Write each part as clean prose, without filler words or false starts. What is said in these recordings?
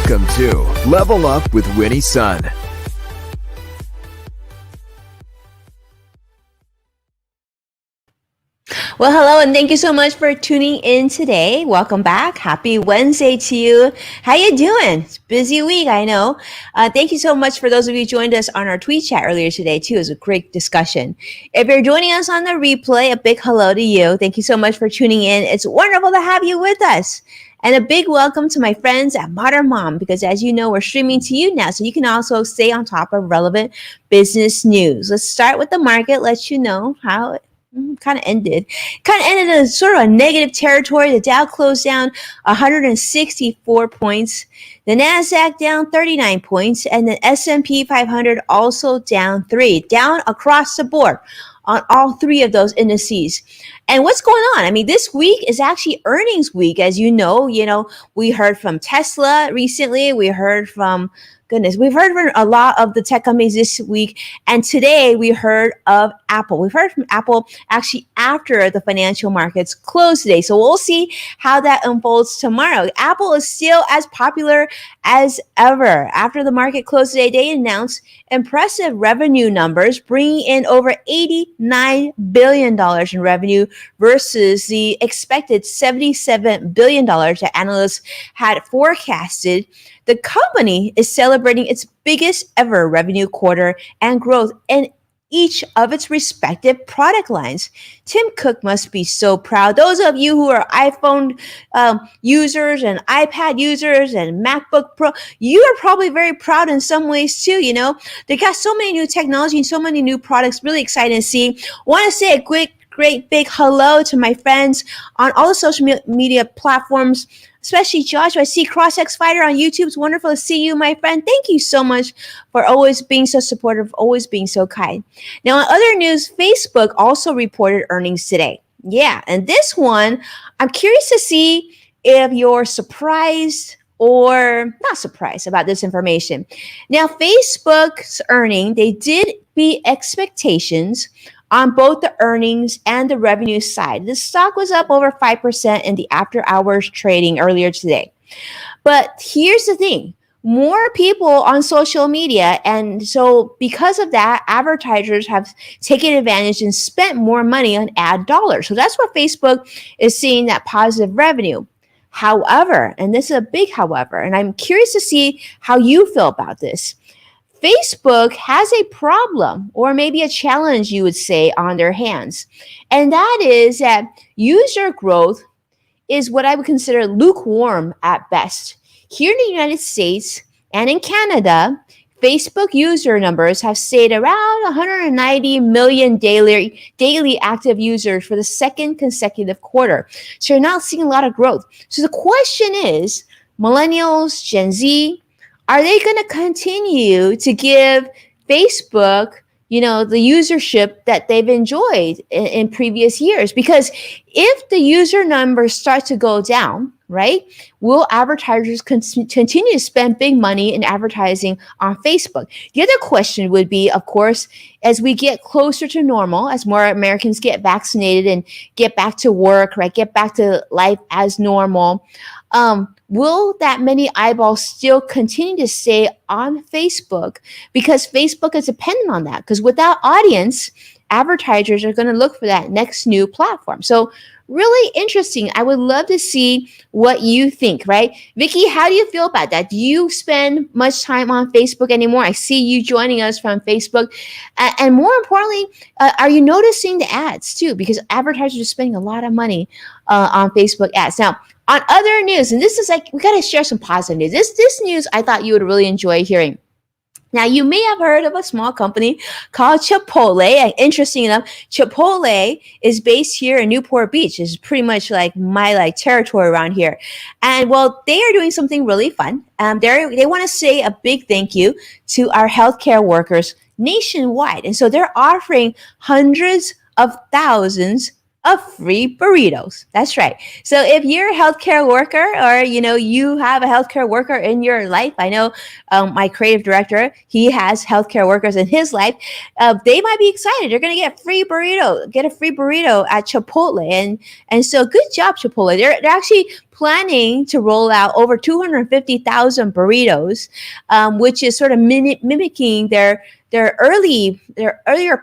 Welcome to Level Up with Winnie Sun. Well, hello, and thank you so much for tuning in today. Welcome back. Happy Wednesday to you. How you doing? It's a busy week, I know. Thank you so much for those of you who joined us on our tweet chat earlier today, too. It was a great discussion. If you're joining us on the replay, a big hello to you. Thank you so much for tuning in. It's wonderful to have you with us. And a big welcome to my friends at Modern Mom, because as you know, we're streaming to you now, so you can also stay on top of relevant business news. Let's start with the market, let you know how it kind of ended in sort of a negative territory. The Dow closed down 164 points, the Nasdaq down 39 points, and the S&P 500 also down across the board on all three of those indices. And what's going on? I mean, this week is actually earnings week, as you know. We heard from Tesla recently. We've heard from a lot of the tech companies this week. And today we heard of Apple. We've heard from Apple actually after the financial markets close today. So we'll see how that unfolds tomorrow. Apple is still as popular as ever. After the market closed today, they announced impressive revenue numbers, bringing in over $89 billion in revenue versus the expected $77 billion that analysts had forecasted. The company is celebrating its biggest ever revenue quarter and growth in each of its respective product lines. Tim Cook must be so proud. Those of you who are iPhone users and iPad users and MacBook Pro, you are probably very proud in some ways too. They got so many new technology and so many new products. Really exciting to see. Want to say a great big hello to my friends on all the social media platforms, especially Josh. I see CrossX Fighter on YouTube. It's wonderful to see you, my friend. Thank you so much for always being so supportive, always being so kind. Now, in other news, Facebook also reported earnings today. Yeah, and this one, I'm curious to see if you're surprised or not surprised about this information. Now, Facebook's earning, they did beat expectations on both the earnings and the revenue side. The stock was up over 5% in the after hours trading earlier today. But here's the thing. More people on social media, and so because of that, advertisers have taken advantage and spent more money on ad dollars. So that's what Facebook is seeing, that positive revenue. However, and this is a big however, and I'm curious to see how you feel about this. Facebook has a problem, or maybe a challenge, you would say, on their hands. And that is that user growth is what I would consider lukewarm at best. Here in the United States and in Canada, Facebook user numbers have stayed around 190 million daily active users for the second consecutive quarter. So you're not seeing a lot of growth. So the question is, millennials, Gen Z, are they going to continue to give Facebook, the usership that they've enjoyed in previous years? Because if the user numbers start to go down, right, will advertisers continue to spend big money in advertising on Facebook? The other question would be, of course, as we get closer to normal, as more Americans get vaccinated and get back to work, right, get back to life as normal, will that many eyeballs still continue to stay on Facebook? Because Facebook is dependent on that. Because without audience, advertisers are going to look for that next new platform. So really interesting. I would love to see what you think, right? Vicky, how do you feel about that? Do you spend much time on Facebook anymore? I see you joining us from Facebook. And more importantly, are you noticing the ads too? Because advertisers are spending a lot of money on Facebook ads. Now, on other news, and this is we got to share some positive news. This news I thought you would really enjoy hearing. Now, you may have heard of a small company called Chipotle. Interesting enough, Chipotle is based here in Newport Beach. It's pretty much like my territory around here. And well, they are doing something really fun. They want to say a big thank you to our healthcare workers nationwide. And so they're offering hundreds of thousands of free burritos. That's right. So if you're a healthcare worker, or you have a healthcare worker in your life, I know my creative director, he has healthcare workers in his life. They might be excited. They're going to get a free burrito at Chipotle, and so good job, Chipotle. They're actually planning to roll out over 250,000 burritos, which is sort of mimicking their earlier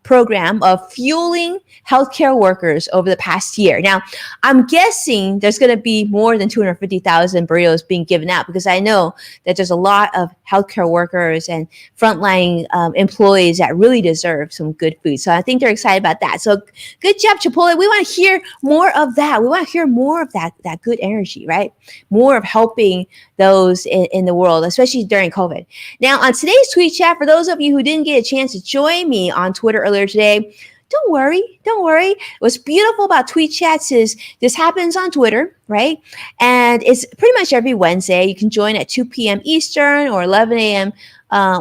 program of fueling healthcare workers over the past year. Now, I'm guessing there's going to be more than 250,000 burritos being given out, because I know that there's a lot of healthcare workers and frontline employees that really deserve some good food. So I think they're excited about that. So good job, Chipotle. We want to hear more of that. We want to hear more of that good energy, right? More of helping those in the world, especially during COVID. Now, on today's tweet chat, for those of you who didn't get a chance to join me on Twitter earlier today, don't worry. What's beautiful about tweet chats is this happens on Twitter, right? And it's pretty much every Wednesday. You can join at 2 p.m. Eastern or 11 a.m.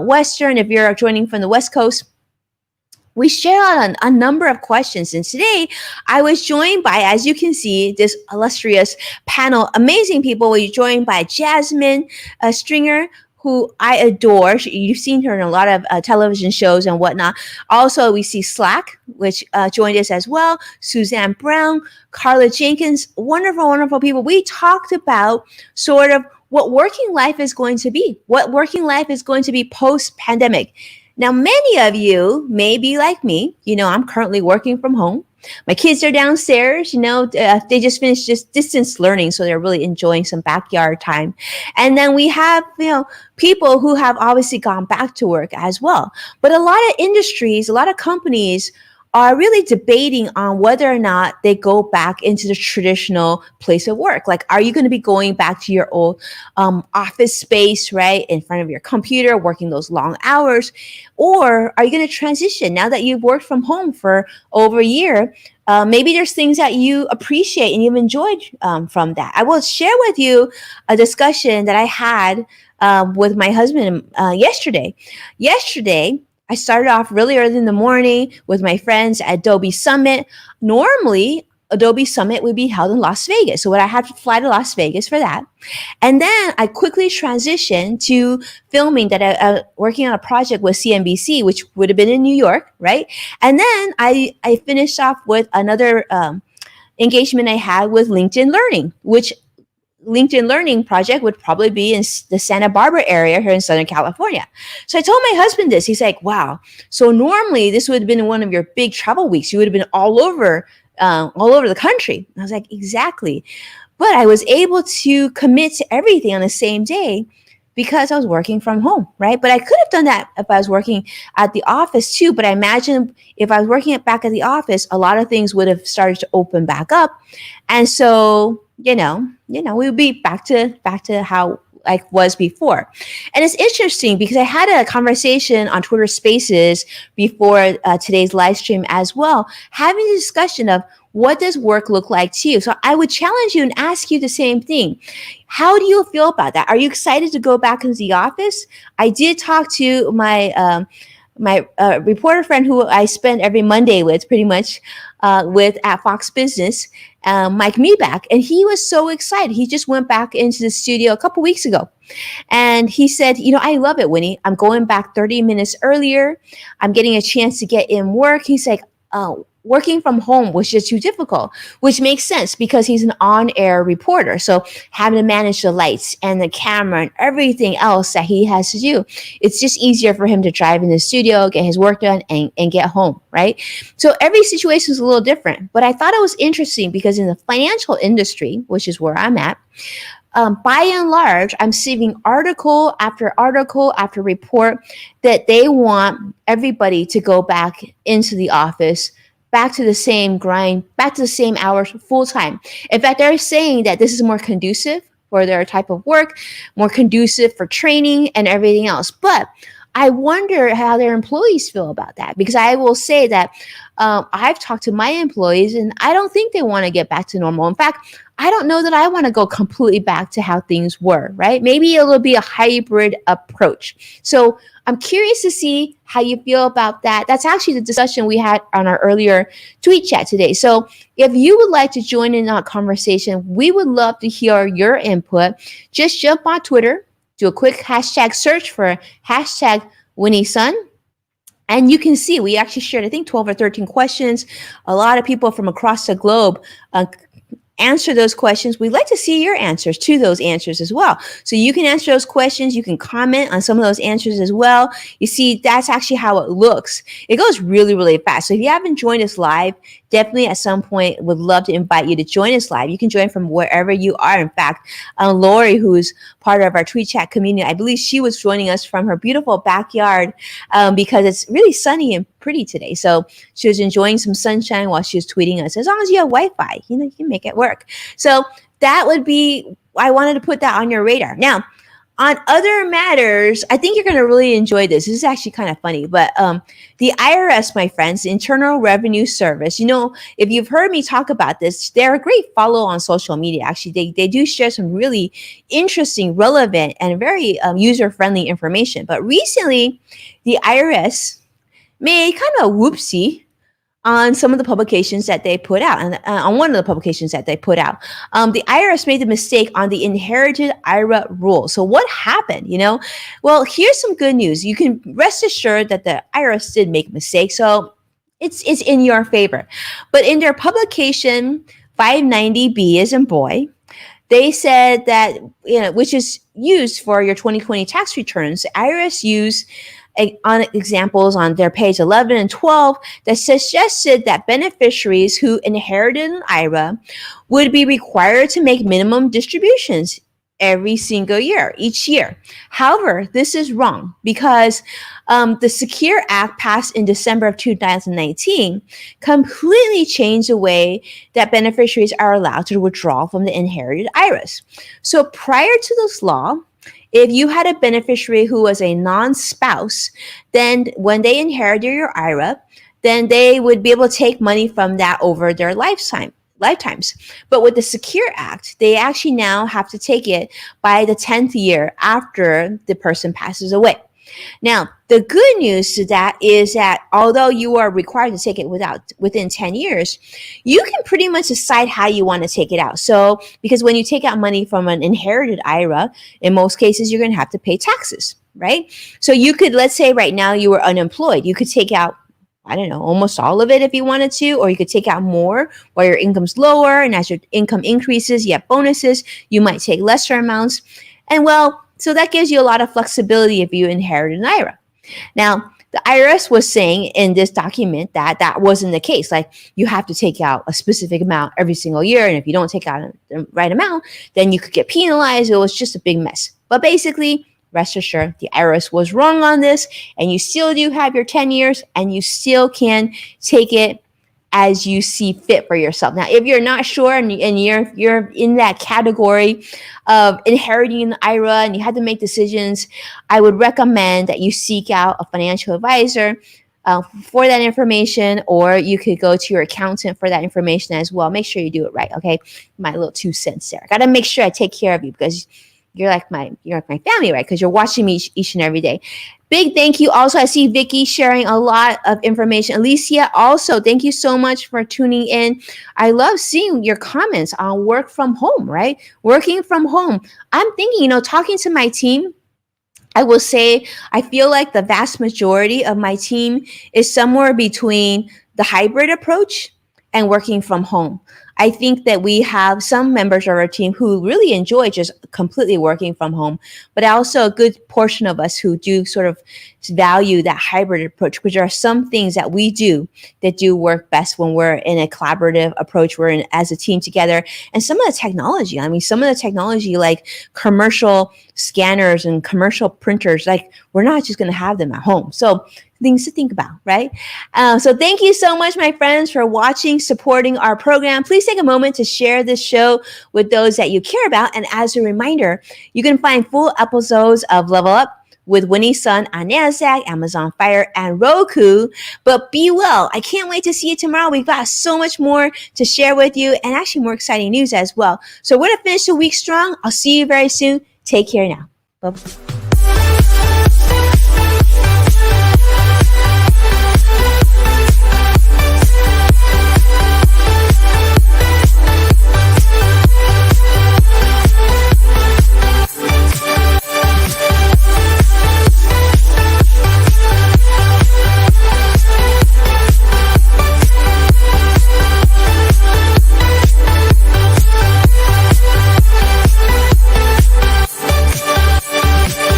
Western if you're joining from the West Coast. We share out a number of questions. And today I was joined by, as you can see, this illustrious panel, amazing people. We're joined by Jasmine Stringer, who I adore. You've seen her in a lot of television shows and whatnot. Also, we see Slack, which joined us as well. Suzanne Brown, Carla Jenkins, wonderful, wonderful people. We talked about sort of what working life is going to be, post-pandemic. Now, many of you may be like me. I'm currently working from home. My kids are downstairs, they just finished just distance learning, so they're really enjoying some backyard time. And then we have, people who have obviously gone back to work as well. But a lot of industries, a lot of companies are really debating on whether or not they go back into the traditional place of work. Like, are you going to be going back to your old office space, right, in front of your computer, working those long hours? Or are you going to transition now that you've worked from home for over a year? Maybe there's things that you appreciate and you've enjoyed from that. I will share with you a discussion that I had with my husband yesterday. I started off really early in the morning with my friends at Adobe Summit. Normally, Adobe Summit would be held in Las Vegas. So I had to fly to Las Vegas for that. And then I quickly transitioned to filming that working on a project with CNBC, which would have been in New York, right? And then I finished off with another engagement I had with LinkedIn Learning, which LinkedIn Learning project would probably be in the Santa Barbara area here in Southern California. So I told my husband this. He's like, wow. So normally this would have been one of your big travel weeks. You would have been all over the country. And I was like, exactly. But I was able to commit to everything on the same day because I was working from home, right? But I could have done that if I was working at the office too. But I imagine if I was working back at the office, a lot of things would have started to open back up. And so, we would be back to how like was before. And it's interesting because I had a conversation on Twitter Spaces before today's live stream as well, having a discussion of what does work look like to you? So I would challenge you and ask you the same thing. How do you feel about that? Are you excited to go back into the office? I did talk to my reporter friend who I spend every Monday with, pretty much with at Fox Business, Mike Meback, and he was so excited. He just went back into the studio a couple weeks ago, and he said, I love it, Winnie. I'm going back 30 minutes earlier. I'm getting a chance to get in work. He's like, working from home was just too difficult, which makes sense because he's an on-air reporter. So having to manage the lights and the camera and everything else that he has to do, it's just easier for him to drive in the studio, get his work done, and get home, right? So every situation is a little different. But I thought it was interesting because in the financial industry, which is where I'm at, by and large, I'm seeing article after report that they want everybody to go back into the office, back to the same grind, back to the same hours full time. In fact, they're saying that this is more conducive for their type of work, more conducive for training and everything else. But I wonder how their employees feel about that, because I will say that I've talked to my employees and I don't think they want to get back to normal. In fact, I don't know that I want to go completely back to how things were, right? Maybe it'll be a hybrid approach. So I'm curious to see how you feel about that. That's actually the discussion we had on our earlier tweet chat today. So if you would like to join in that conversation, we would love to hear your input. Just jump on Twitter, do a quick hashtag search for hashtag Winnie Sun. And you can see we actually shared, I think, 12 or 13 questions. A lot of people from across the globe answer those questions. We'd like to see your answers to those answers as well. So you can answer those questions. You can comment on some of those answers as well. You see, that's actually how it looks. It goes really, really fast. So if you haven't joined us live, definitely at some point would love to invite you to join us live. You can join from wherever you are. In fact, Lori, who's part of our tweet chat community, I believe she was joining us from her beautiful backyard because it's really sunny and pretty today. So she was enjoying some sunshine while she was tweeting us. As long as you have Wi-Fi, you can make it work. So that would be, I wanted to put that on your radar. Now, on other matters, I think you're going to really enjoy this. This is actually kind of funny, but the IRS, my friends, the Internal Revenue Service, if you've heard me talk about this, they're a great follow on social media. Actually, they do share some really interesting, relevant, and very user-friendly information. But recently, the IRS made kind of a whoopsie on some of the publications that they put out, and on one of the publications that they put out. The IRS made the mistake on the inherited IRA rule. So what happened, Well, here's some good news. You can rest assured that the IRS did make mistakes, so it's in your favor. But in their publication, 590B as in boy, they said that, which is used for your 2020 tax returns, the IRS used on examples on their page 11 and 12 that suggested that beneficiaries who inherited an IRA would be required to make minimum distributions every single year, each year. However, this is wrong because the Secure Act passed in December of 2019 completely changed the way that beneficiaries are allowed to withdraw from the inherited IRAs. So prior to this law, if you had a beneficiary who was a non-spouse, then when they inherited your IRA, then they would be able to take money from that over their lifetimes. But with the Secure Act, they actually now have to take it by the 10th year after the person passes away. Now, the good news to that is that although you are required to take it within 10 years, you can pretty much decide how you want to take it out. So, because when you take out money from an inherited IRA, in most cases, you're going to have to pay taxes, right? So you could, let's say right now you were unemployed, you could take out, I don't know, almost all of it if you wanted to, or you could take out more while your income's lower. And as your income increases, you have bonuses, you might take lesser amounts. And so that gives you a lot of flexibility if you inherit an IRA. Now, the IRS was saying in this document that wasn't the case. Like, you have to take out a specific amount every single year. And if you don't take out the right amount, then you could get penalized. It was just a big mess. But basically, rest assured, the IRS was wrong on this. And you still do have your 10 years and you still can take it as you see fit for yourself. Now, if you're not sure and you're in that category of inheriting an IRA and you had to make decisions, I would recommend that you seek out a financial advisor for that information, or you could go to your accountant for that information as well. Make sure you do it right, okay? My little 2 cents there. Got to make sure I take care of you because you're like my family, right? Because you're watching me each and every day. Big thank you. Also, I see Vicky sharing a lot of information. Alicia, also, thank you so much for tuning in. I love seeing your comments on work from home, right? Working from home. I'm thinking, talking to my team, I will say I feel like the vast majority of my team is somewhere between the hybrid approach and working from home. I think that we have some members of our team who really enjoy just completely working from home, but also a good portion of us who do sort of value that hybrid approach, because there are some things that we do that do work best when we're in a collaborative approach, we're in as a team together. And some of the technology, like commercial scanners and commercial printers, like we're not just going to have them at home. So things to think about, right? So thank you so much, my friends, for watching, supporting our program. Please take a moment to share this show with those that you care about. And as a reminder, you can find full episodes of Level Up with Winnie's Son on NASDAQ, Amazon Fire, and Roku. But be well. I can't wait to see you tomorrow. We've got so much more to share with you and actually more exciting news as well. So we're going to finish the week strong. I'll see you very soon. Take care now. Bye-bye.